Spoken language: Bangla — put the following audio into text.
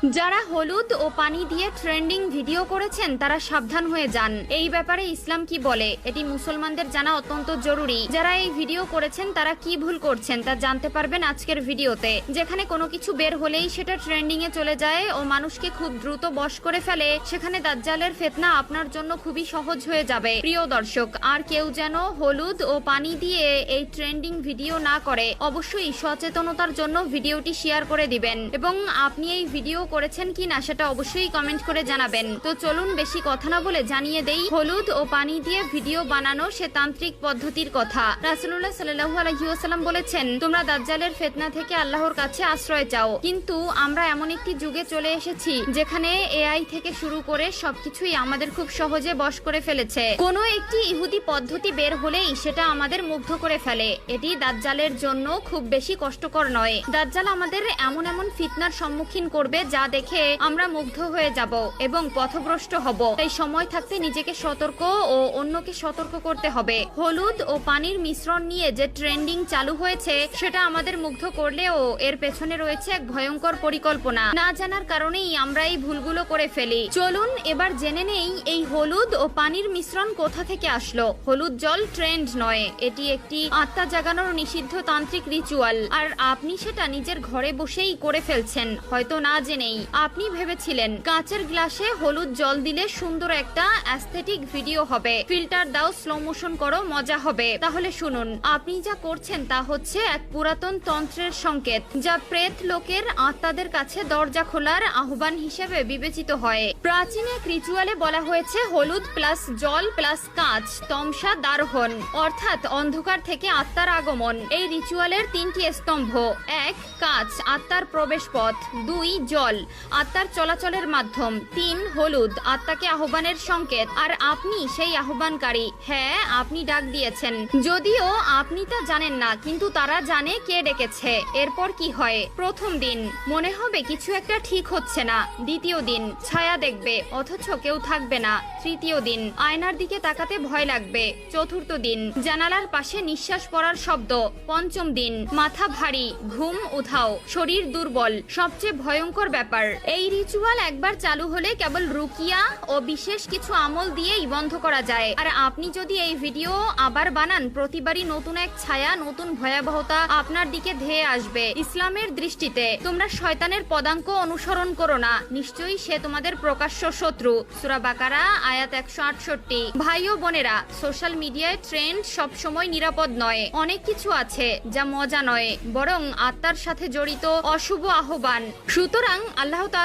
যারা হলুদ ও পানি দিয়ে ট্রেন্ডিং ভিডিও করেছেন তারা সাবধান হয়ে যান। এই ব্যাপারে ইসলাম কি বলে এটি মুসলমানদের জানা অত্যন্ত জরুরি। যারা এই ভিডিও করেছেন তারা কি ভুল করছেন তা জানতে পারবেন আজকের ভিডিওতে, যেখানে কোনো কিছু বের হলেই সেটা ট্রেন্ডিং এ চলে যায় ও মানুষকে খুব দ্রুত বশ করে ফেলে। সেখানে দাজ্জালের ফিতনা আপনার জন্য খুবই সহজ হয়ে যাবে। প্রিয় দর্শক, আর কেউ যেন হলুদ ও পানি দিয়ে এই ট্রেন্ডিং ভিডিও না করে অবশ্যই সচেতনতার জন্য ভিডিওটি শেয়ার করে দিবেন এবং আপনি এই ভিডিও করেছেন কিনা সেটা অবশ্যই কমেন্ট করে জানাবেন। তো চলুন বেশি কথা না বলে জানিয়ে দেই হলুদ ও পানি দিয়ে ভিডিও বানানো সে তান্ত্রিক পদ্ধতির কথা। রাসূলুল্লাহ সাল্লাল্লাহু আলাইহি ওয়াসাল্লাম বলেছেন, তোমরা দাজ্জালের ফিতনা থেকে আল্লাহর কাছে আশ্রয় চাও। কিন্তু আমরা এমন একটি যুগে চলে এসেছি যেখানে এআই থেকে শুরু করে সবকিছুই আমাদের খুব সহজে বশ করে ফেলেছে। কোনো একটি ইহুদি পদ্ধতি বের হলেই সেটা আমাদের মুগ্ধ করে ফেলে। এটি দাজ্জালের জন্য খুব বেশি কষ্টকর নয়। দাজ্জাল আমাদের এমন এমন ফিতনার সম্মুখীন করবে যা দেখে আমরা মুগ্ধ হয়ে যাব এবং পথভ্রষ্ট হব। তাই সময় থাকতে নিজেকে সতর্ক ও অন্যকে সতর্ক করতে হবে। হলুদ ও পানির মিশ্রণ নিয়ে যে ট্রেন্ডিং চালু হয়েছে সেটা আমাদের মুগ্ধ করলেও এর পেছনে রয়েছে এক ভয়ঙ্কর পরিকল্পনা। না জানার কারণেই আমরা এই ভুলগুলো করে ফেলি। চলুন এবার জেনে নেই এই হলুদ ও পানির মিশ্রণ কোথা থেকে আসলো। হলুদ জল ট্রেন্ড নয়, এটি একটি আত্মা জাগানোর নিষিদ্ধ তান্ত্রিক রিচুয়াল। আর আপনি সেটা নিজের ঘরে বসেই করে ফেলছেন, হয়তো না জেনেই। আপনি ভেবেছিলেন কাঁচের গ্লাসে হলুদ জল দিলে সুন্দর একটা অ্যাস্থেটিক ভিডিও হবে, ফিল্টার দাও, স্লো মোশন করো, মজা হবে। তাহলে শুনুন, আপনি যা করছেন তা হচ্ছে এক পুরাতন তন্ত্রের সংকেত, যা প্রেত লোকের আত্মাদের কাছে দরজা খোলার আহ্বান হিসেবে বিবেচিত হয়। প্রাচীন এক রিচুয়ালে বলা হয়েছে হলুদ প্লাস জল প্লাস কাঁচ তমসা দারোহন, অর্থাৎ অন্ধকার থেকে আত্মার আগমন। এই রিচুয়ালের তিনটি স্তম্ভ: 1 কাঁচ, আত্মার প্রবেশ পথ; 2 জল, আত্মার চলাচলের মাধ্যম; 3 হলুদ, আত্মাকে আহ্বানের সংকেত। আর আপনি সেই আহ্বানকারী। হ্যাঁ, আপনি ডাক দিয়েছেন, যদিও আপনি তা জানেন না, কিন্তু তারা জানে কে ডেকেছে। এরপর কি হয়? প্রথম দিন মনে হবে কিছু একটা ঠিক হচ্ছে না। দ্বিতীয় দিন ছায়া দেখবে অথচ কেউ থাকবে না। তৃতীয় দিন আয়নার দিকে তাকাতে ভয় লাগবে। চতুর্থ দিন জানালার পাশে নিঃশ্বাস পড়ার শব্দ। পঞ্চম দিন মাথা ভারী, ঘুম উধাও, শরীর দুর্বল। সবচেয়ে ভয়ঙ্কর ব্যাপার, এই রিচুয়াল একবার চালু হলে কেবল রুকিয়া ও বিশেষ কিছু আমল দিয়েই বন্ধ করা যায়। আর আপনি যদি এই ভিডিও আবার বানান, প্রতিবারই নতুন এক ছায়া, নতুন ভয়াবহতা আপনার দিকে ধেয়ে আসবে। ইসলামের দৃষ্টিতে তোমরা শয়তানের পদাঙ্ক অনুসরণ করো না, নিশ্চয়ই সে তোমাদের প্রকাশ্য শত্রু। সূরা বাকারা আয়াত 168। ভাই ও বোনেরা, সোশ্যাল মিডিয়ায় ট্রেন্ড সবসময় নিরাপদ নয়। অনেক কিছু আছে যা মজা নয়, বরং আত্মার সাথে জড়িত অশুভ আহ্বান। সুতরাং আল্লাহ তাআলা